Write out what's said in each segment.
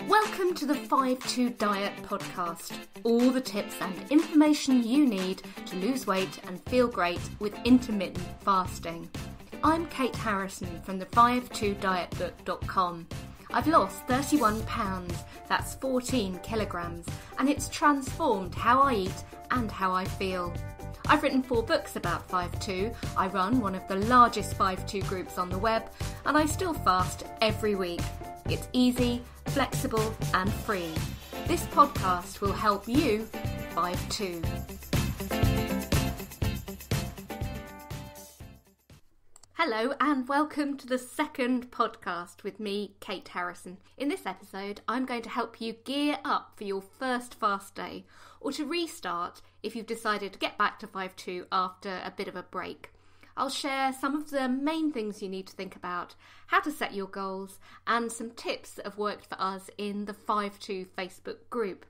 Welcome to the 5-2 Diet podcast. All the tips and information you need to lose weight and feel great with intermittent fasting. I'm Kate Harrison from the 52dietbook.com. I've lost 31 pounds, that's 14 kilograms, and it's transformed how I eat and how I feel. I've written 4 books about 5-2, I run one of the largest 5-2 groups on the web, and I still fast every week. It's easy, flexible and free. This podcast will help you 5-2. Hello and welcome to the second podcast with me, Kate Harrison. In this episode, I'm going to help you gear up for your first fast day, or to restart if you've decided to get back to 5-2 after a bit of a break. I'll share some of the main things you need to think about, how to set your goals, and some tips that have worked for us in the 5-2 Facebook group.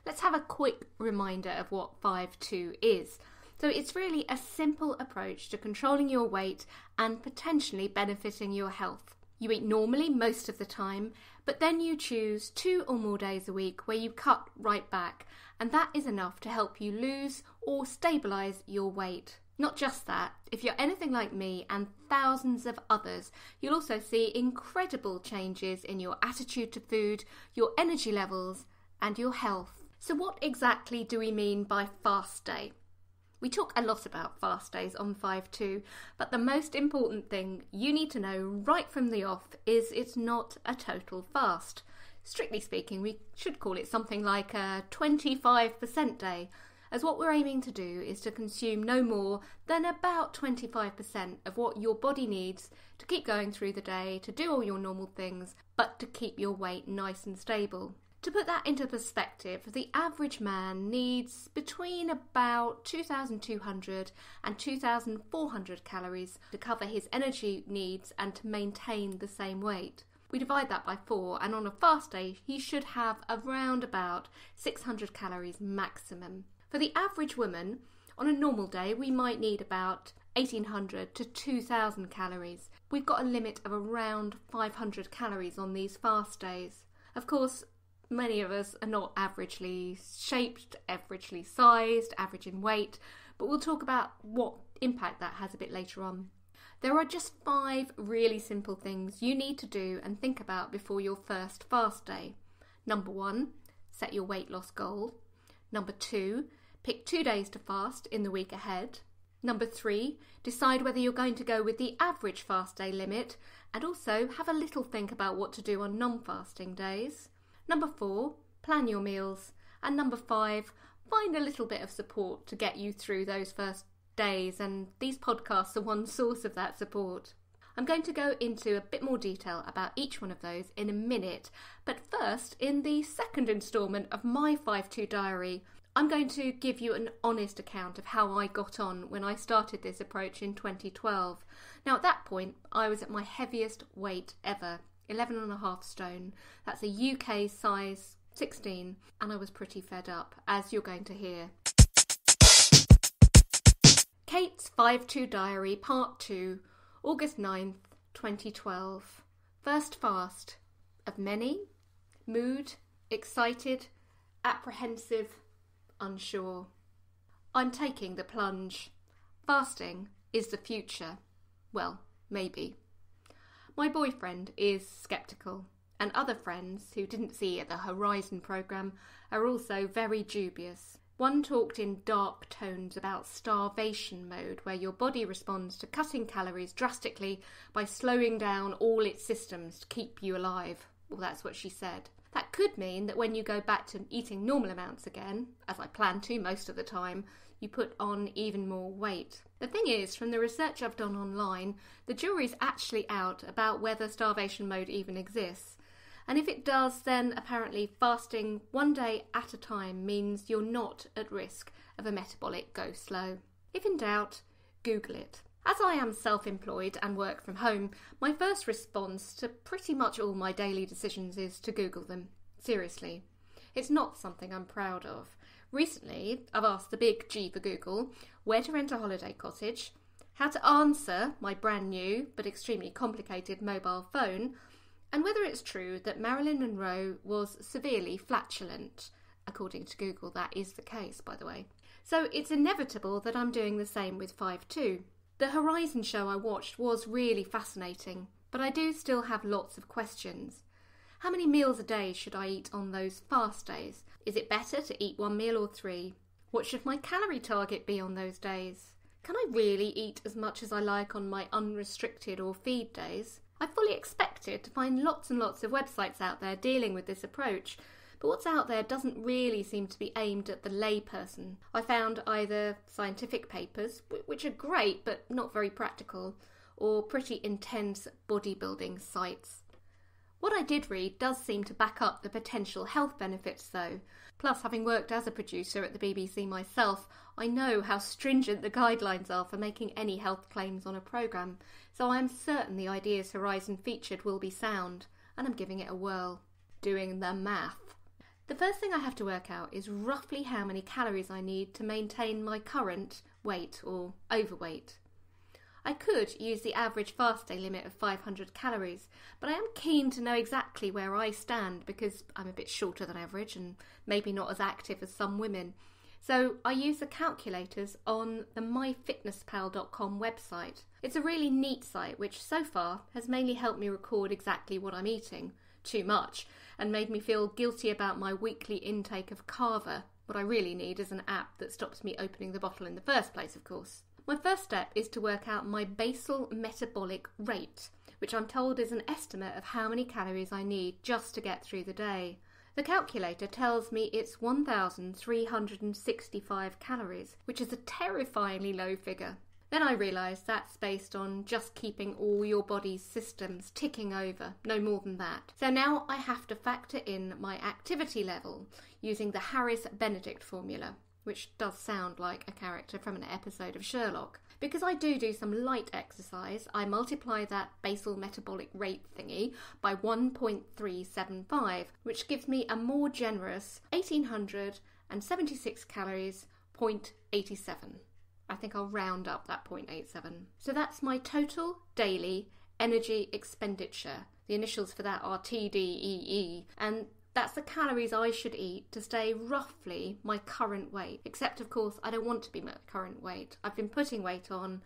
Let's have a quick reminder of what 5-2 is. So it's really a simple approach to controlling your weight and potentially benefiting your health. You eat normally most of the time, but then you choose 2 or more days a week where you cut right back, and that is enough to help you lose or stabilise your weight. Not just that, if you're anything like me and thousands of others, you'll also see incredible changes in your attitude to food, your energy levels, and your health. So what exactly do we mean by fast day? We talk a lot about fast days on 5-2, but the most important thing you need to know right from the off is it's not a total fast. Strictly speaking, we should call it something like a 25% day, as what we're aiming to do is to consume no more than about 25% of what your body needs to keep going through the day, to do all your normal things, but to keep your weight nice and stable. To put that into perspective, the average man needs between about 2,200 and 2,400 calories to cover his energy needs and to maintain the same weight. We divide that by 4, and on a fast day he should have around about 600 calories maximum. For the average woman, on a normal day, we might need about 1,800 to 2,000 calories. We've got a limit of around 500 calories on these fast days. Of course, many of us are not averagely shaped, averagely sized, average in weight, but we'll talk about what impact that has a bit later on. There are just 5 really simple things you need to do and think about before your first fast day. Number 1, set your weight loss goal. Number 2, pick 2 days to fast in the week ahead. Number 3, decide whether you're going to go with the average fast day limit, and also have a little think about what to do on non-fasting days. Number 4, plan your meals. And number 5, find a little bit of support to get you through those first days, and these podcasts are one source of that support. I'm going to go into a bit more detail about each one of those in a minute, but first, in the second instalment of my 5-2 diary, I'm going to give you an honest account of how I got on when I started this approach in 2012. Now at that point, I was at my heaviest weight ever, 11.5 stone. That's a UK size 16, and I was pretty fed up, as you're going to hear. Kate's 5-2 diary, part 2, August 9th, 2012. First fast of many, mood, excited, apprehensive, unsure. I'm taking the plunge. Fasting is the future. Well, maybe. My boyfriend is sceptical, and other friends who didn't see at the Horizon programme are also very dubious. One talked in dark tones about starvation mode, where your body responds to cutting calories drastically by slowing down all its systems to keep you alive. Well, that's what she said. That could mean that when you go back to eating normal amounts again, as I plan to most of the time, you put on even more weight. The thing is, from the research I've done online, the jury's actually out about whether starvation mode even exists. And if it does, then apparently fasting 1 day at a time means you're not at risk of a metabolic go slow. If in doubt, Google it. As I am self-employed and work from home, my first response to pretty much all my daily decisions is to Google them. Seriously. It's not something I'm proud of. Recently, I've asked the big G for Google where to rent a holiday cottage, how to answer my brand new but extremely complicated mobile phone, and whether it's true that Marilyn Monroe was severely flatulent. According to Google, that is the case, by the way. So it's inevitable that I'm doing the same with 5-2. The Horizon show I watched was really fascinating, but I do still have lots of questions. How many meals a day should I eat on those fast days? Is it better to eat 1 meal or 3? What should my calorie target be on those days? Can I really eat as much as I like on my unrestricted or feed days? I fully expected to find lots and lots of websites out there dealing with this approach, but what's out there doesn't really seem to be aimed at the layperson. I found either scientific papers, which are great but not very practical, or pretty intense bodybuilding sites. What I did read does seem to back up the potential health benefits though. Plus, having worked as a producer at the BBC myself, I know how stringent the guidelines are for making any health claims on a programme, so I am certain the ideas Horizon featured will be sound, and I'm giving it a whirl. Doing the math. The first thing I have to work out is roughly how many calories I need to maintain my current weight or overweight. I could use the average fast day limit of 500 calories, but I am keen to know exactly where I stand because I'm a bit shorter than average and maybe not as active as some women. So I use the calculators on the myfitnesspal.com website. It's a really neat site which so far has mainly helped me record exactly what I'm eating, too much, and made me feel guilty about my weekly intake of Carver. What I really need is an app that stops me opening the bottle in the first place, of course. My first step is to work out my basal metabolic rate, which I'm told is an estimate of how many calories I need just to get through the day. The calculator tells me it's 1,365 calories, which is a terrifyingly low figure. Then I realise that's based on just keeping all your body's systems ticking over, no more than that. So now I have to factor in my activity level using the Harris-Benedict formula, which does sound like a character from an episode of Sherlock. Because I do some light exercise, I multiply that basal metabolic rate thingy by 1.375, which gives me a more generous 1,876 calories, 0.87. I think I'll round up that 0.87. So that's my total daily energy expenditure. The initials for that are TDEE, and that's the calories I should eat to stay roughly my current weight. Except, of course, I don't want to be my current weight. I've been putting weight on,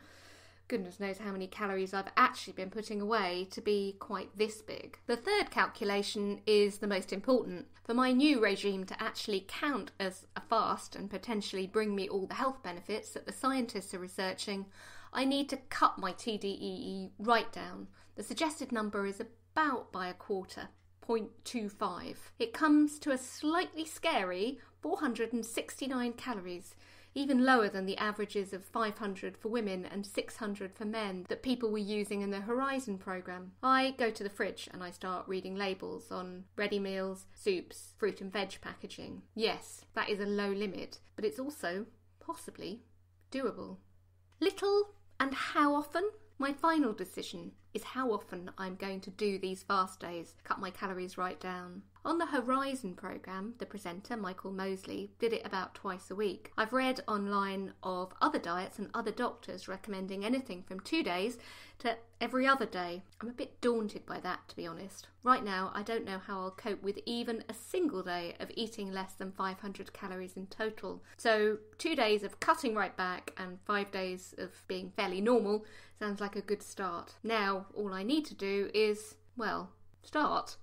goodness knows how many calories I've actually been putting away to be quite this big. The third calculation is the most important. For my new regime to actually count as a fast and potentially bring me all the health benefits that the scientists are researching, I need to cut my TDEE right down. The suggested number is about by a quarter. 0.25. It comes to a slightly scary 469 calories, even lower than the averages of 500 for women and 600 for men that people were using in the Horizon programme. I go to the fridge and I start reading labels on ready meals, soups, fruit and veg packaging. Yes, that is a low limit, but it's also possibly doable. Little and how often? My final decision is how often I'm going to do these fast days, cut my calories right down. On the Horizon programme, the presenter, Michael Mosley, did it about twice a week. I've read online of other diets and other doctors recommending anything from 2 days to every other day. I'm a bit daunted by that, to be honest. Right now, I don't know how I'll cope with even a single day of eating less than 500 calories in total. So 2 days of cutting right back and 5 days of being fairly normal sounds like a good start. Now, all I need to do is, well, start.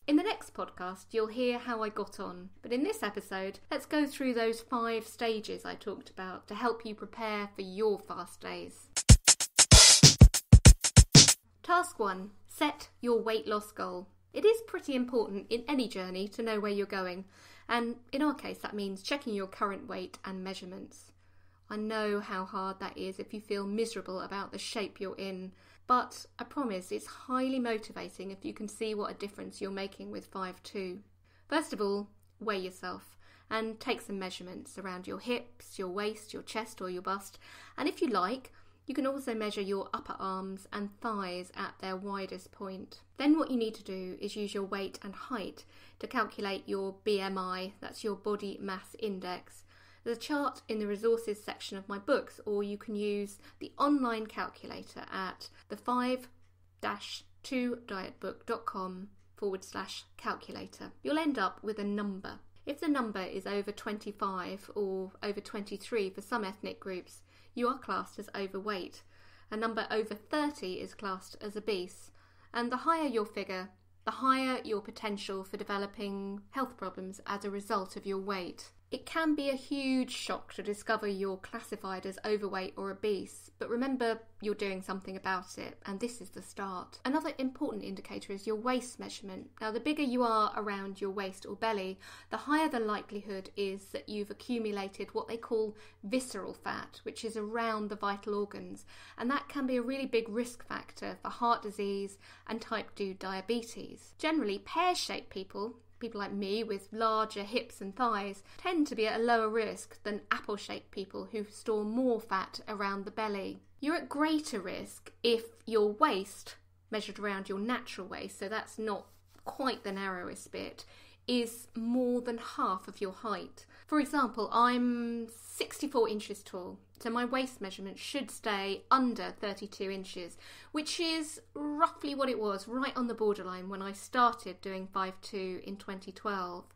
In the next podcast, you'll hear how I got on. But in this episode, let's go through those 5 stages I talked about to help you prepare for your fast days. Task 1. Set your weight loss goal. It is pretty important in any journey to know where you're going, and in our case that means checking your current weight and measurements. I know how hard that is if you feel miserable about the shape you're in, but I promise it's highly motivating if you can see what a difference you're making with 5-2. First of all, weigh yourself and take some measurements around your hips, your waist, your chest or your bust, and if you like, you can also measure your upper arms and thighs at their widest point. Then what you need to do is use your weight and height to calculate your BMI, that's your body mass index. There's a chart in the resources section of my books, or you can use the online calculator at the 5 5-2dietbook.com/calculator. You'll end up with a number. If the number is over 25 or over 23 for some ethnic groups, you are classed as overweight. A number over 30 is classed as obese. And the higher your figure, the higher your potential for developing health problems as a result of your weight. It can be a huge shock to discover you're classified as overweight or obese, but remember you're doing something about it, and this is the start. Another important indicator is your waist measurement. Now, the bigger you are around your waist or belly, the higher the likelihood is that you've accumulated what they call visceral fat, which is around the vital organs, and that can be a really big risk factor for heart disease and type 2 diabetes. Generally, pear-shaped people like me with larger hips and thighs tend to be at a lower risk than apple-shaped people who store more fat around the belly. You're at greater risk if your waist, measured around your natural waist, so that's not quite the narrowest bit, is more than half of your height. For example, I'm 64 inches tall, so my waist measurement should stay under 32 inches, which is roughly what it was, right on the borderline when I started doing 5'2" in 2012.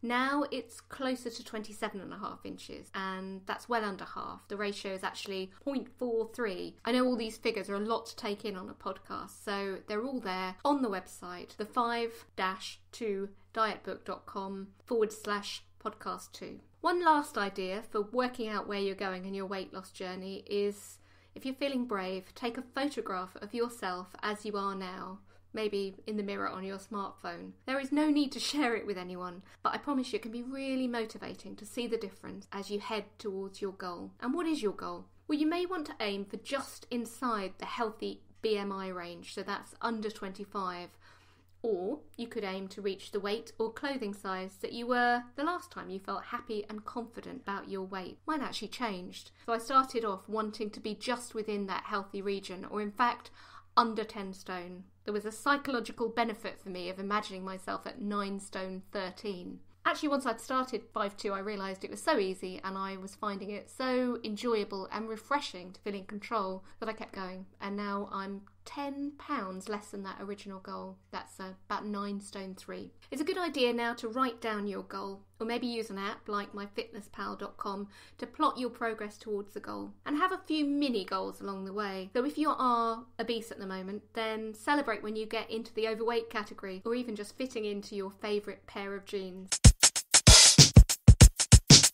Now it's closer to 27.5 inches, and that's well under half. The ratio is actually 0.43. I know all these figures are a lot to take in on a podcast, so they're all there on the website, the 5-2dietbook.com/podcast2. One last idea for working out where you're going in your weight loss journey is, if you're feeling brave, take a photograph of yourself as you are now, maybe in the mirror on your smartphone. There is no need to share it with anyone, but I promise you it can be really motivating to see the difference as you head towards your goal. And what is your goal? Well, you may want to aim for just inside the healthy BMI range, so that's under 25. Or you could aim to reach the weight or clothing size that you were the last time you felt happy and confident about your weight. Mine actually changed. So I started off wanting to be just within that healthy region, or in fact, under 10 stone. There was a psychological benefit for me of imagining myself at 9 stone 13. Actually, once I'd started 5'2", I realised it was so easy and I was finding it so enjoyable and refreshing to feel in control that I kept going. And now I'm 10 pounds less than that original goal. That's about 9 stone 3. It's a good idea now to write down your goal, or maybe use an app like myfitnesspal.com to plot your progress towards the goal, and have a few mini goals along the way. So if you are obese at the moment, then celebrate when you get into the overweight category, or even just fitting into your favourite pair of jeans.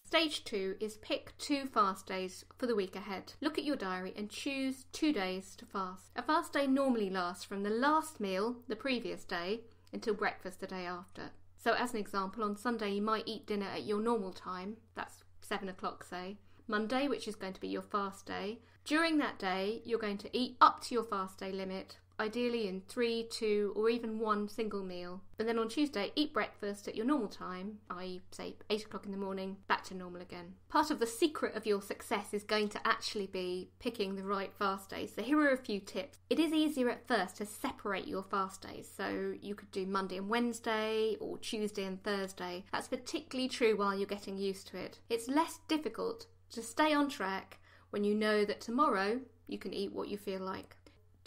Stage 2 is pick 2 fast days for the week ahead. Look at your diary and choose 2 days to fast. A fast day normally lasts from the last meal the previous day until breakfast the day after. So as an example, on Sunday you might eat dinner at your normal time, that's 7 o'clock say. Monday, which is going to be your fast day, during that day you're going to eat up to your fast day limit, ideally in 3, 2 or even 1 single meal. And then on Tuesday, eat breakfast at your normal time, i.e. say 8 o'clock in the morning, back to normal again. Part of the secret of your success is going to actually be picking the right fast days. So here are a few tips. It is easier at first to separate your fast days. So you could do Monday and Wednesday or Tuesday and Thursday. That's particularly true while you're getting used to it. It's less difficult to stay on track when you know that tomorrow you can eat what you feel like.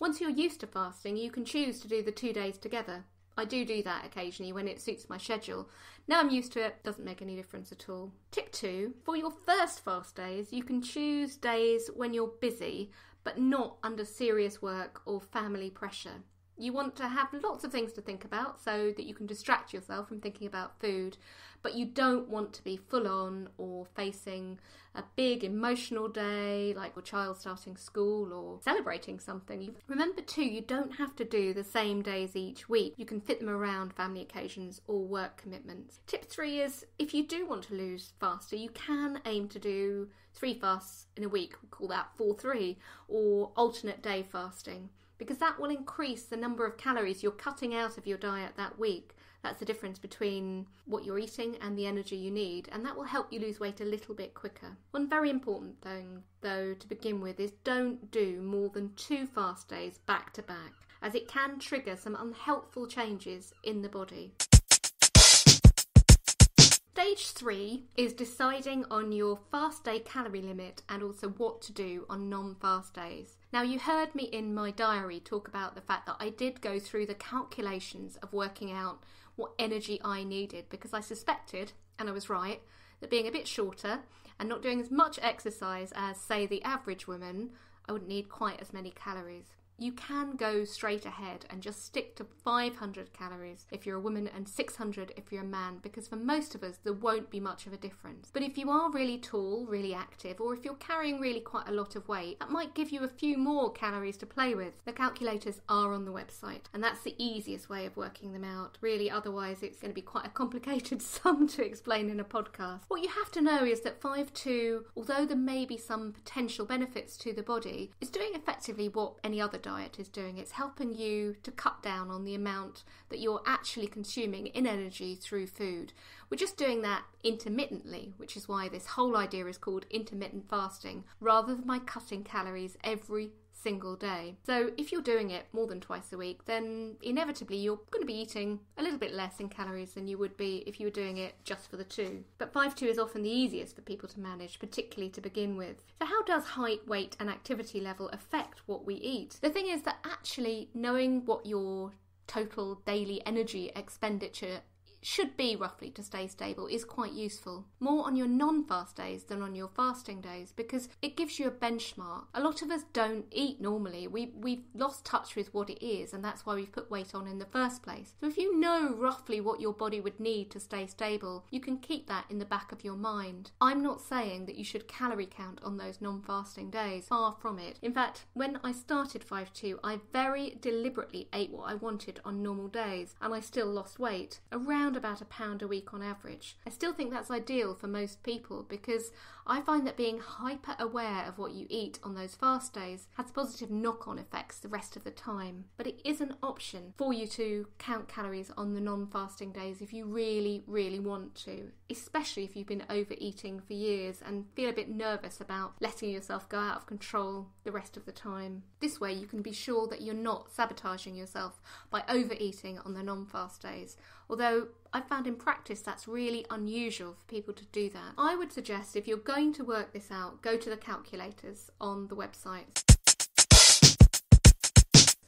Once you're used to fasting, you can choose to do the 2 days together. I do that occasionally when it suits my schedule. Now I'm used to it, doesn't make any difference at all. Tip 2, for your first fast days, you can choose days when you're busy, but not under serious work or family pressure. You want to have lots of things to think about so that you can distract yourself from thinking about food, but you don't want to be full on or facing a big emotional day like your child starting school or celebrating something. Remember too, you don't have to do the same days each week. You can fit them around family occasions or work commitments. Tip 3 is, if you do want to lose faster, you can aim to do 3 fasts in a week. We'll call that 4-3, or alternate day fasting, because that will increase the number of calories you're cutting out of your diet that week. That's the difference between what you're eating and the energy you need, and that will help you lose weight a little bit quicker. One very important thing, though, to begin with, is don't do more than 2 fast days back to back, as it can trigger some unhelpful changes in the body. Stage 3 is deciding on your fast day calorie limit and also what to do on non-fast days. Now, you heard me in my diary talk about the fact that I did go through the calculations of working out what energy I needed, because I suspected, and I was right, that being a bit shorter and not doing as much exercise as, say, the average woman, I wouldn't need quite as many calories. You can go straight ahead and just stick to 500 calories if you're a woman and 600 if you're a man, because for most of us there won't be much of a difference. But if you are really tall, really active, or if you're carrying really quite a lot of weight, that might give you a few more calories to play with. The calculators are on the website, and that's the easiest way of working them out. Really, otherwise it's going to be quite a complicated sum to explain in a podcast. What you have to know is that 5-2, although there may be some potential benefits to the body, is doing effectively what any other diet is doing. It's helping you to cut down on the amount that you're actually consuming in energy through food. We're just doing that intermittently, which is why this whole idea is called intermittent fasting, rather than by cutting calories every single day. So if you're doing it more than twice a week, then inevitably you're going to be eating a little bit less in calories than you would be if you were doing it just for the 2. But 5-2 is often the easiest for people to manage, particularly to begin with. So how does height, weight and activity level affect what we eat? The thing is that actually knowing what your total daily energy expenditure should be roughly to stay stable is quite useful. More on your non-fast days than on your fasting days, because it gives you a benchmark. A lot of us don't eat normally. We've lost touch with what it is, and that's why we've put weight on in the first place. So if you know roughly what your body would need to stay stable, you can keep that in the back of your mind. I'm not saying that you should calorie count on those non-fasting days. Far from it. In fact, when I started 5-2, I very deliberately ate what I wanted on normal days, and I still lost weight. Around about a pound a week on average. I still think that's ideal for most people, because I find that being hyper aware of what you eat on those fast days has positive knock-on effects the rest of the time. But it is an option for you to count calories on the non-fasting days if you really, really want to, especially if you've been overeating for years and feel a bit nervous about letting yourself go out of control the rest of the time. This way you can be sure that you're not sabotaging yourself by overeating on the non-fast days, although I found in practice that's really unusual for people to do that. I would suggest if you're going to work this out, go to the calculators on the website.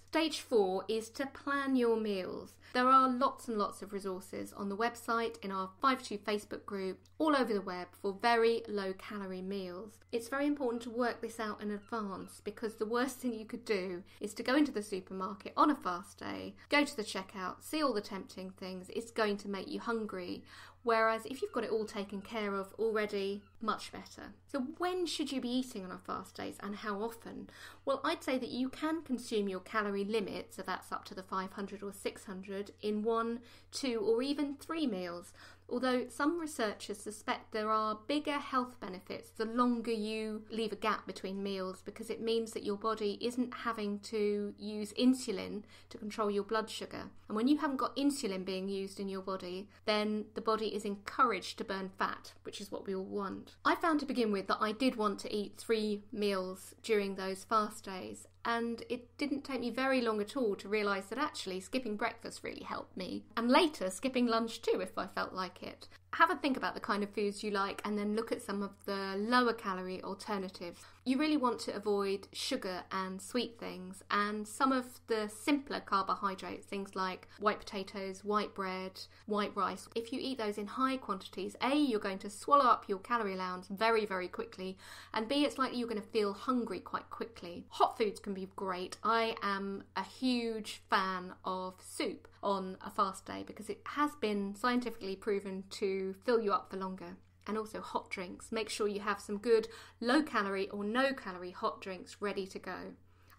Stage 4 is to plan your meals. There are lots and lots of resources on the website, in our 5-2 Facebook group, all over the web for very low calorie meals. It's very important to work this out in advance, because the worst thing you could do is to go into the supermarket on a fast day, go to the checkout, see all the tempting things. It's going to make you hungry. Whereas if you've got it all taken care of already, much better. So when should you be eating on our fast days, and how often? Well, I'd say that you can consume your calorie limit, so that's up to the 500 or 600, in 1, 2 or even 3 meals. Although some researchers suspect there are bigger health benefits the longer you leave a gap between meals, because it means that your body isn't having to use insulin to control your blood sugar. And when you haven't got insulin being used in your body, then the body is encouraged to burn fat, which is what we all want. I found to begin with that I did want to eat 3 meals during those fast days, and it didn't take me very long at all to realise that actually skipping breakfast really helped me, and later skipping lunch too if I felt like it. Have a think about the kind of foods you like, and then look at some of the lower calorie alternatives. You really want to avoid sugar and sweet things, and some of the simpler carbohydrates, things like white potatoes, white bread, white rice. If you eat those in high quantities, A, you're going to swallow up your calorie allowance very, very quickly, and B, it's likely you're going to feel hungry quite quickly. Hot foods can be great. I am a huge fan of soup on a fast day, because it has been scientifically proven to fill you up for longer. And also hot drinks. Make sure you have some good low calorie or no calorie hot drinks ready to go.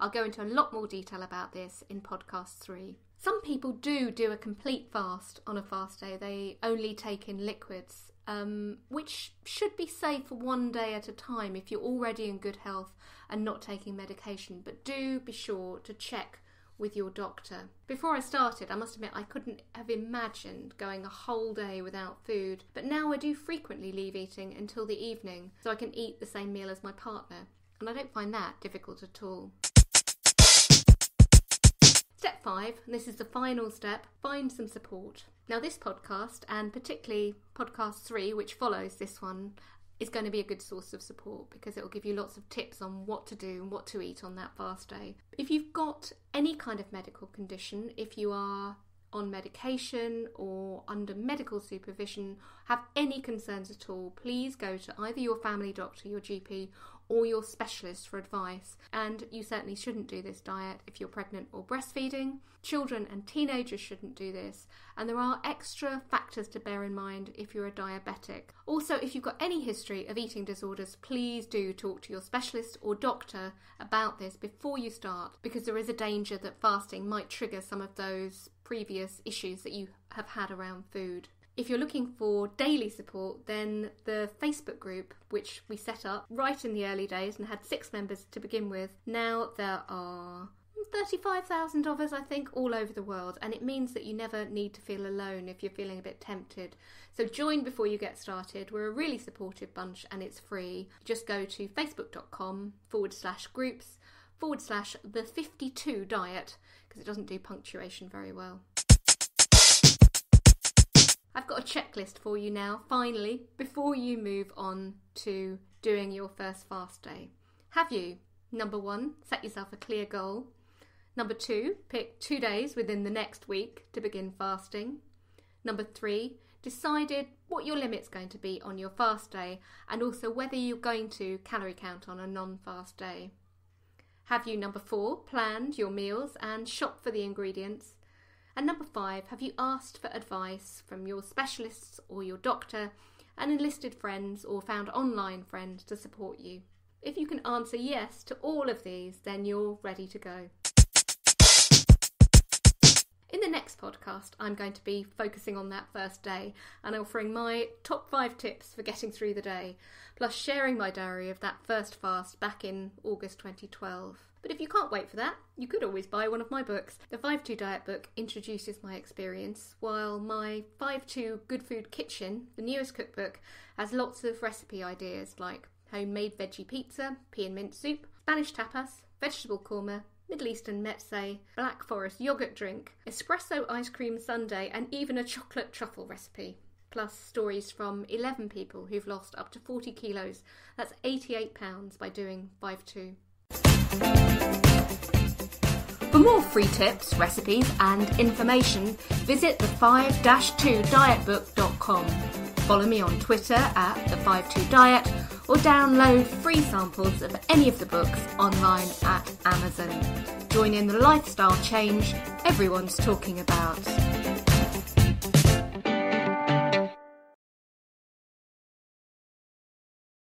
I'll go into a lot more detail about this in podcast 3. Some people do a complete fast on a fast day. They only take in liquids, which should be safe for 1 day at a time if you're already in good health and not taking medication. But do be sure to check with your doctor. Before I started, I must admit I couldn't have imagined going a whole day without food, but now I do frequently leave eating until the evening so I can eat the same meal as my partner, and I don't find that difficult at all. Step 5, and this is the final step, find some support. Now this podcast, and particularly podcast 3, which follows this one, is going to be a good source of support because it will give you lots of tips on what to do and what to eat on that fast day. If you've got any kind of medical condition, if you are on medication or under medical supervision, have any concerns at all, please go to either your family doctor, your GP, or your specialist for advice. And you certainly shouldn't do this diet if you're pregnant or breastfeeding. Children and teenagers shouldn't do this, and there are extra factors to bear in mind if you're a diabetic. Also, if you've got any history of eating disorders, please do talk to your specialist or doctor about this before you start, because there is a danger that fasting might trigger some of those previous issues that you have had around food. If you're looking for daily support, then the Facebook group, which we set up right in the early days and had 6 members to begin with, now there are 35,000 of us, I think, all over the world, and it means that you never need to feel alone if you're feeling a bit tempted. So join before you get started. We're a really supportive bunch and it's free. Just go to facebook.com/groups/the52diet, because it doesn't do punctuation very well. I've got a checklist for you now, finally, before you move on to doing your first fast day. Have you? Number 1, set yourself a clear goal. Number 2, pick 2 days within the next week to begin fasting. Number 3, decided what your limit's going to be on your fast day and also whether you're going to calorie count on a non-fast day. Have you, number 4, planned your meals and shopped for the ingredients? And number 5, have you asked for advice from your specialists or your doctor and enlisted friends or found online friends to support you? If you can answer yes to all of these, then you're ready to go. In the next podcast, I'm going to be focusing on that first day and offering my top 5 tips for getting through the day, plus sharing my diary of that first fast back in August 2012. But if you can't wait for that, you could always buy one of my books. The 5-2 Diet book introduces my experience, while my 5-2 Good Food Kitchen, the newest cookbook, has lots of recipe ideas like homemade veggie pizza, pea and mint soup, Spanish tapas, vegetable korma, Middle Eastern mezze, Black Forest yogurt drink, espresso ice cream sundae, and even a chocolate truffle recipe. Plus stories from 11 people who've lost up to 40 kilos. That's 88 pounds by doing 5-2. For more free tips, recipes and information, visit the5-2dietbook.com. Follow me on Twitter at the52diet or download free samples of any of the books online at Amazon. Join in the lifestyle change everyone's talking about.